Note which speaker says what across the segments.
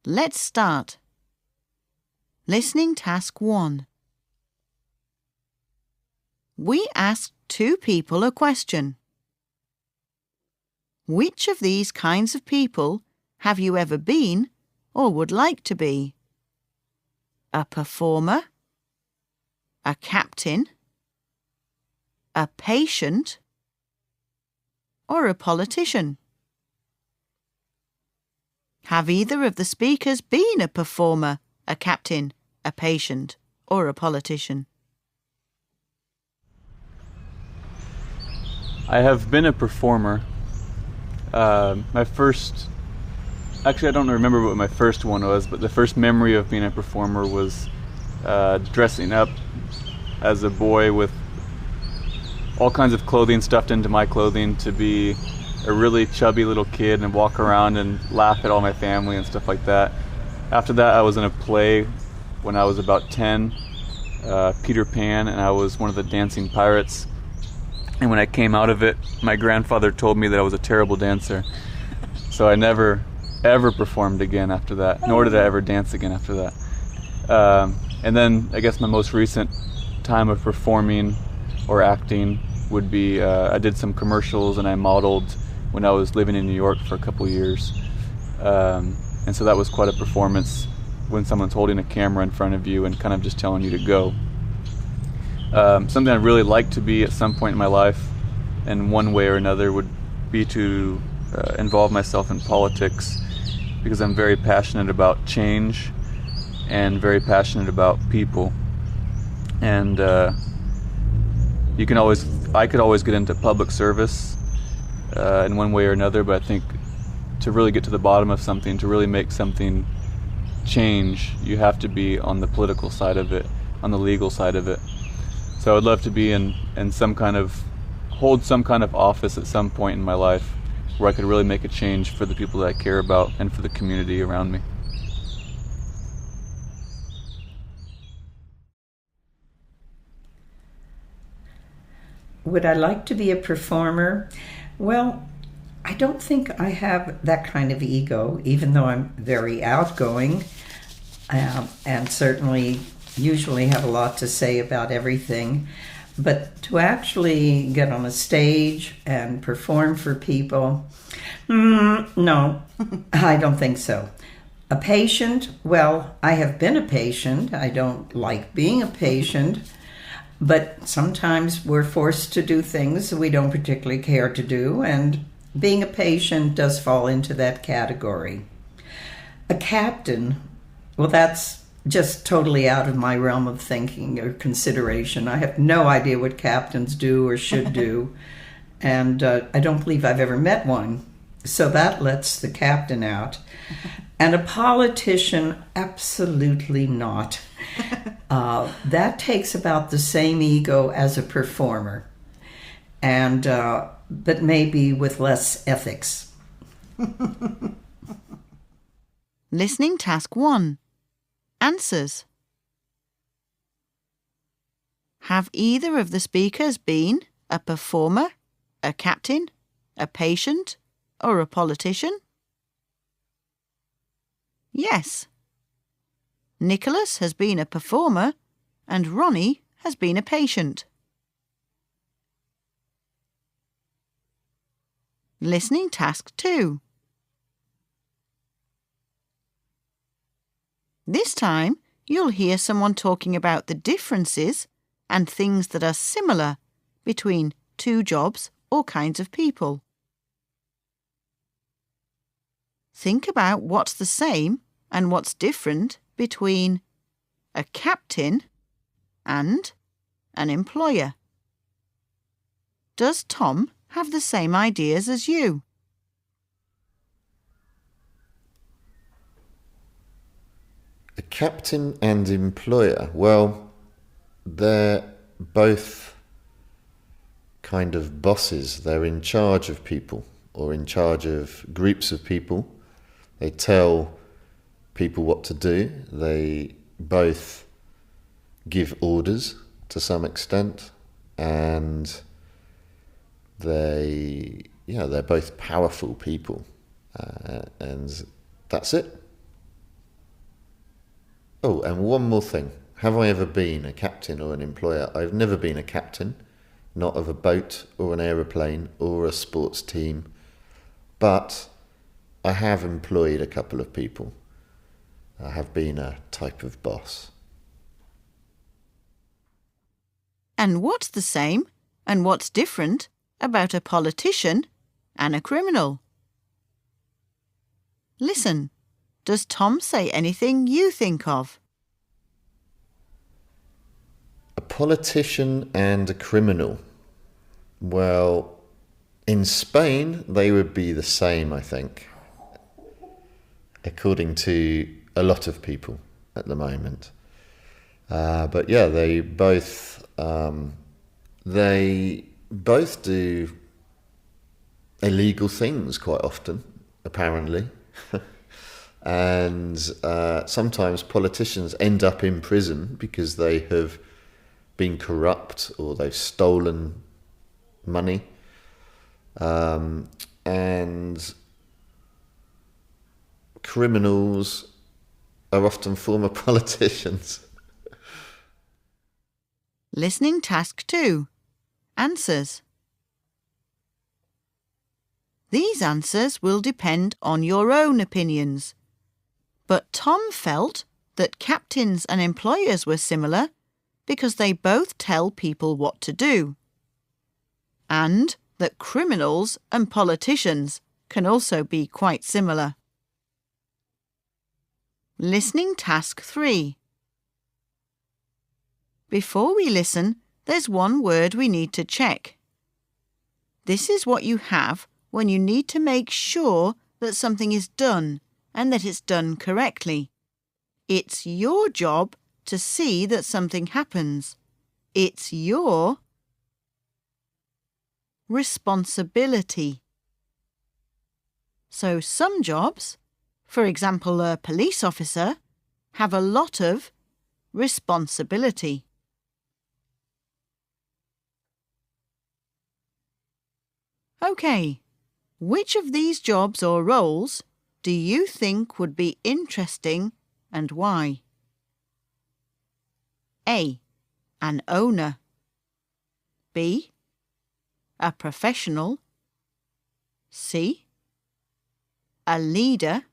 Speaker 1: Let's start. Listening task 1. We asked 2 people a question. Which of these kinds of people have you ever been or would like to be? A performer, a captain, a patient, or a politician? Have either of the speakers been a performer, a captain, a patient, or a politician?
Speaker 2: I have been a performer. I don't remember what my first one was, but the first memory of being a performer was dressing up as a boy with all kinds of clothing stuffed into my clothing to be a really chubby little kid and walk around and laugh at all my family and stuff like that. After that, I was in a play when I was about 10, Peter Pan, and I was one of the dancing pirates. And when I came out of it, my grandfather told me that I was a terrible dancer. So I never, ever performed again after that, nor did I ever dance again after that. And then I guess my most recent time of performing or acting would be, I did some commercials and I modeled when I was living in New York for a couple years. And so that was quite a performance when someone's holding a camera in front of you and kind of just telling you to go. Something I'd really like to be at some point in my life, in one way or another, would be to involve myself in politics, because I'm very passionate about change and very passionate about people. And I could always get into public service in one way or another, but I think to really get to the bottom of something, to really make something change, you have to be on the political side of it, on the legal side of it. So I would love to be in hold some kind of office at some point in my life where I could really make a change for the people that I care about and for the community around me.
Speaker 3: Would I like to be a performer? Well, I don't think I have that kind of ego, even though I'm very outgoing and certainly usually have a lot to say about everything. But to actually get on a stage and perform for people, no, I don't think so. A patient, well, I have been a patient. I don't like being a patient. But sometimes we're forced to do things we don't particularly care to do, and being a patient does fall into that category. A captain, well, that's just totally out of my realm of thinking or consideration. I have no idea what captains do or should do, and I don't believe I've ever met one. So that lets the captain out. And a politician, absolutely not. That takes about the same ego as a performer, and but maybe with less ethics.
Speaker 1: Listening task 1. Answers. Have either of the speakers been a performer, a captain, a patient, or a politician? Yes. Nicholas has been a performer and Ronnie has been a patient. Listening task 2. This time you'll hear someone talking about the differences and things that are similar between 2 jobs or kinds of people. Think about what's the same and what's different between a captain and an employer. Does Tom have the same ideas as you?
Speaker 4: A captain and employer, well, they're both kind of bosses. They're in charge of people or in charge of groups of people. They tell people what to do. They both give orders to some extent, and they're both powerful people, and that's it. Oh, and one more thing. Have I ever been a captain or an employer? I've never been a captain, not of a boat or an aeroplane or a sports team, but I have employed a couple of people. I have been a type of boss.
Speaker 1: And what's the same and what's different about a politician and a criminal? Listen, does Tom say anything you think of?
Speaker 4: A politician and a criminal. Well, in Spain, they would be the same, I think, according to a lot of people at the moment. But yeah, they both do illegal things quite often, apparently. And sometimes politicians end up in prison because they have been corrupt or they've stolen money. And criminals are often former politicians.
Speaker 1: Listening task 2. Answers. These answers will depend on your own opinions. But Tom felt that captains and employers were similar because they both tell people what to do. And that criminals and politicians can also be quite similar. Listening task 3. Before we listen, there's one word we need to check. This is what you have when you need to make sure that something is done and that it's done correctly. It's your job to see that something happens. It's your responsibility. So some jobs, for example a police officer, have a lot of responsibility. OK, which of these jobs or roles do you think would be interesting and why? A. An owner. B. A professional. C. A leader.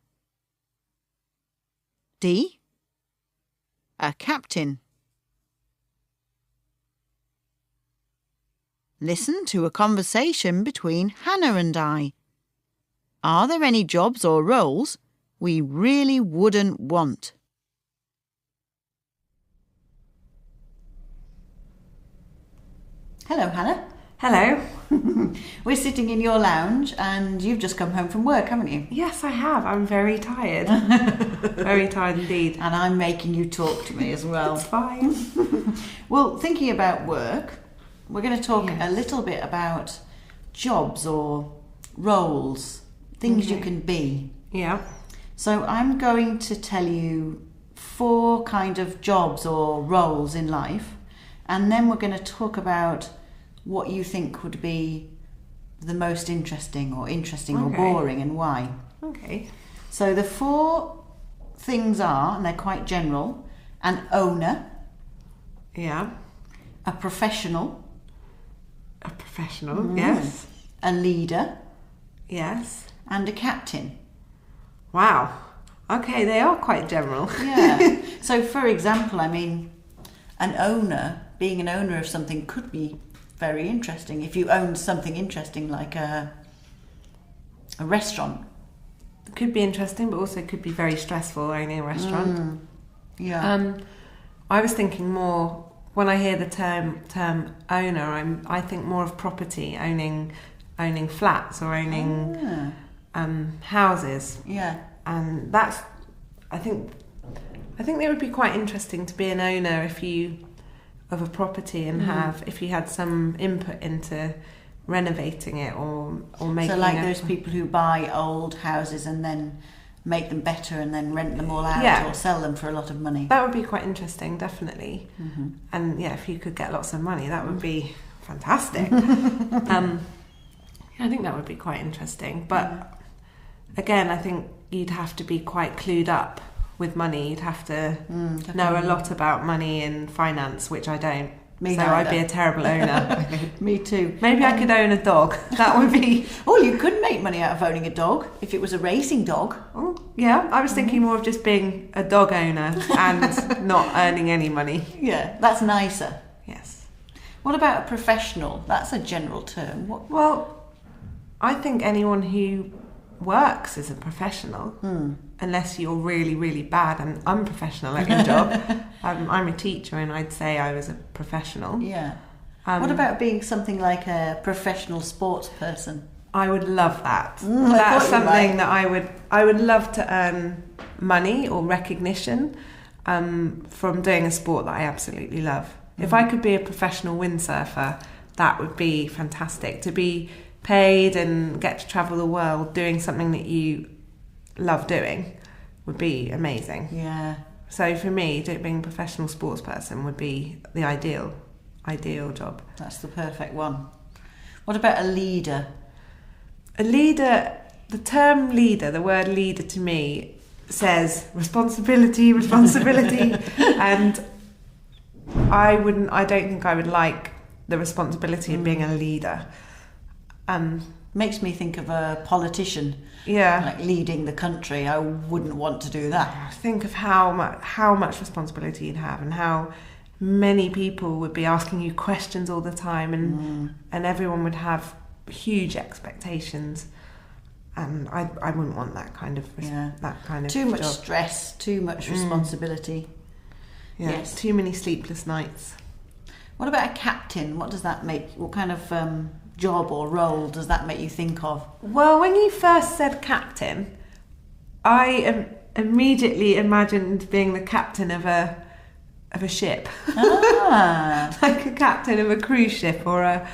Speaker 1: D. A captain. Listen to a conversation between Hannah and I. Are there any jobs or roles we really wouldn't want? Hello, Hannah.
Speaker 5: Hello.
Speaker 1: We're sitting in your lounge and you've just come home from work, haven't you?
Speaker 5: Yes, I have. I'm very tired. Very tired indeed.
Speaker 1: And I'm making you talk to me as well.
Speaker 5: It's fine.
Speaker 1: Well, thinking about work, we're going to talk a little bit about jobs or roles, things you can be.
Speaker 5: Yeah.
Speaker 1: So I'm going to tell you 4 kind of jobs or roles in life, and then we're going to talk about what you think would be the most interesting or boring and why.
Speaker 5: Okay.
Speaker 1: So the 4 things are, and they're quite general, an owner,
Speaker 5: Yeah.
Speaker 1: a professional,
Speaker 5: A professional. Yes.
Speaker 1: a leader,
Speaker 5: Yes.
Speaker 1: and a captain.
Speaker 5: Wow. Okay, they are quite general.
Speaker 1: Yeah. So for example, I mean, being an owner of something could be very interesting. If you own something interesting like a restaurant.
Speaker 5: Could be interesting, but also could be very stressful owning a restaurant.
Speaker 1: Yeah.
Speaker 5: I was thinking more when I hear the term owner. I think more of property, owning flats or owning houses.
Speaker 1: Yeah.
Speaker 5: And that's I think it would be quite interesting to be an owner of a property and if you had some input into renovating it or making
Speaker 1: So like those people who buy old houses and then make them better and then rent them all out or sell them for a lot of money.
Speaker 5: That would be quite interesting, definitely. Mm-hmm. And yeah, if you could get lots of money, that would be fantastic. I think that would be quite interesting. But again, I think you'd have to be quite clued up with money. You'd have to know a lot about money and finance, which I don't.
Speaker 1: Me
Speaker 5: so
Speaker 1: neither.
Speaker 5: I'd be a terrible owner, I think.
Speaker 1: Me too.
Speaker 5: Maybe I could own a dog. That would be...
Speaker 1: Oh, you could make money out of owning a dog if it was a racing dog.
Speaker 5: Oh, yeah, I was thinking more of just being a dog owner and not earning any money.
Speaker 1: Yeah, that's nicer.
Speaker 5: Yes.
Speaker 1: What about a professional? That's a general term. What?
Speaker 5: Well, I think anyone who works is a professional, unless you're really, really bad and unprofessional at your job. I'm a teacher, and I'd say I was a professional.
Speaker 1: Yeah. What about being something like a professional sports person?
Speaker 5: I would love that.
Speaker 1: I
Speaker 5: That's
Speaker 1: thought you
Speaker 5: something
Speaker 1: might.
Speaker 5: that I would love to earn money or recognition from doing a sport that I absolutely love. If I could be a professional windsurfer, that would be fantastic. To be paid and get to travel the world doing something that you love doing would be amazing.
Speaker 1: Yeah.
Speaker 5: So for me, being a professional sports person would be the ideal job.
Speaker 1: That's the perfect one. What about a leader?
Speaker 5: A leader, the term leader, the word leader to me says responsibility, and I don't think I would like the responsibility of being a leader.
Speaker 1: Makes me think of a politician,
Speaker 5: Yeah.
Speaker 1: like leading the country. I wouldn't want to do that.
Speaker 5: Think of how much responsibility you'd have, and how many people would be asking you questions all the time, and everyone would have huge expectations, and I wouldn't want that kind of
Speaker 1: Too much
Speaker 5: job.
Speaker 1: stress, too much responsibility.
Speaker 5: Yeah,
Speaker 1: Yes.
Speaker 5: too many sleepless nights.
Speaker 1: What about a captain? What does that make? What kind of job or role does that make you think of?
Speaker 5: Well, when you first said captain, I immediately imagined being the captain of a ship,
Speaker 1: Ah,
Speaker 5: like a captain of a cruise ship or a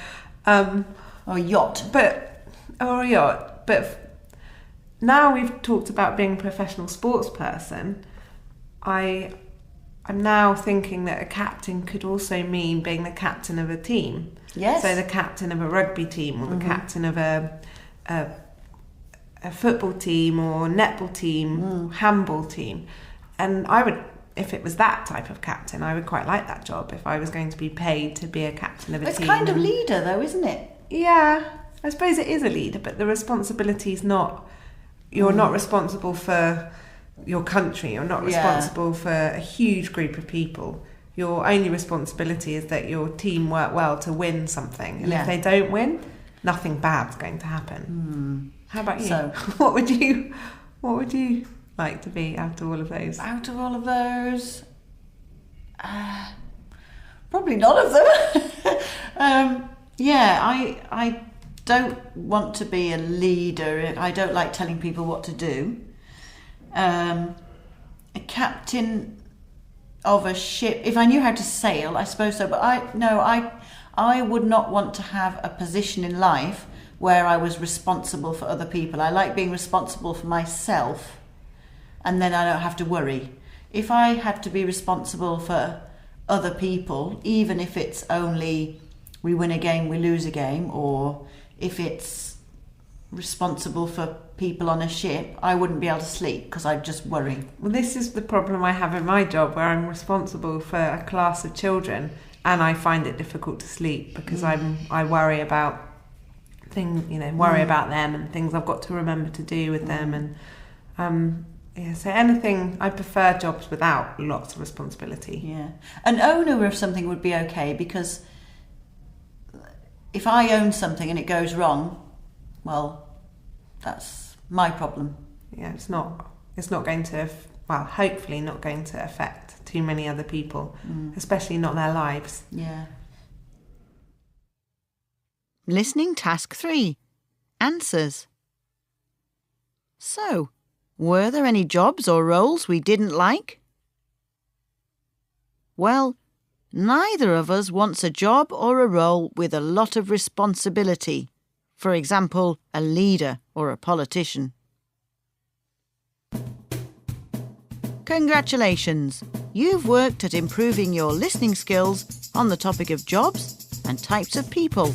Speaker 1: or a yacht.
Speaker 5: or a yacht. But now we've talked about being a professional sports person, I'm now thinking that a captain could also mean being the captain of a team.
Speaker 1: Yes.
Speaker 5: So the captain of a rugby team, or the captain of a football team, or netball team, handball team. And I would, if it was that type of captain, I would quite like that job if I was going to be paid to be a captain of a
Speaker 1: It's
Speaker 5: team.
Speaker 1: kind of leader though, isn't it?
Speaker 5: Yeah, I suppose it is a leader, but the responsibility is not. You're not responsible for your country. You're not responsible for a huge group of people. Your only responsibility is that your team work well to win something, and if they don't win, nothing bad's going to happen. How about you?
Speaker 1: So-
Speaker 5: what would you like to be out of all of those?
Speaker 1: Out of all of those, probably none of them. I don't want to be a leader. I don't like telling people what to do. A captain of a ship, if I knew how to sail, I suppose so. But I would not want to have a position in life where I was responsible for other people. I like being responsible for myself, and then I don't have to worry. If I had to be responsible for other people, even if it's only we win a game, we lose a game, or if it's responsible for people on a ship, I wouldn't be able to sleep because I'd just worry.
Speaker 5: Well, this is the problem I have in my job, where I'm responsible for a class of children, and I find it difficult to sleep because I worry about about them and things I've got to remember to do with them, and so anything, I prefer jobs without lots of responsibility.
Speaker 1: Yeah, an owner of something would be okay, because if I own something and it goes wrong, well, that's my problem.
Speaker 5: Yeah, it's not going to, hopefully not going to affect too many other people, especially not their lives.
Speaker 1: Yeah.
Speaker 6: Listening task 3. Answers. So, were there any jobs or roles we didn't like? Well, neither of us wants a job or a role with a lot of responsibility. For example, a leader or a politician. Congratulations! You've worked at improving your listening skills on the topic of jobs and types of people.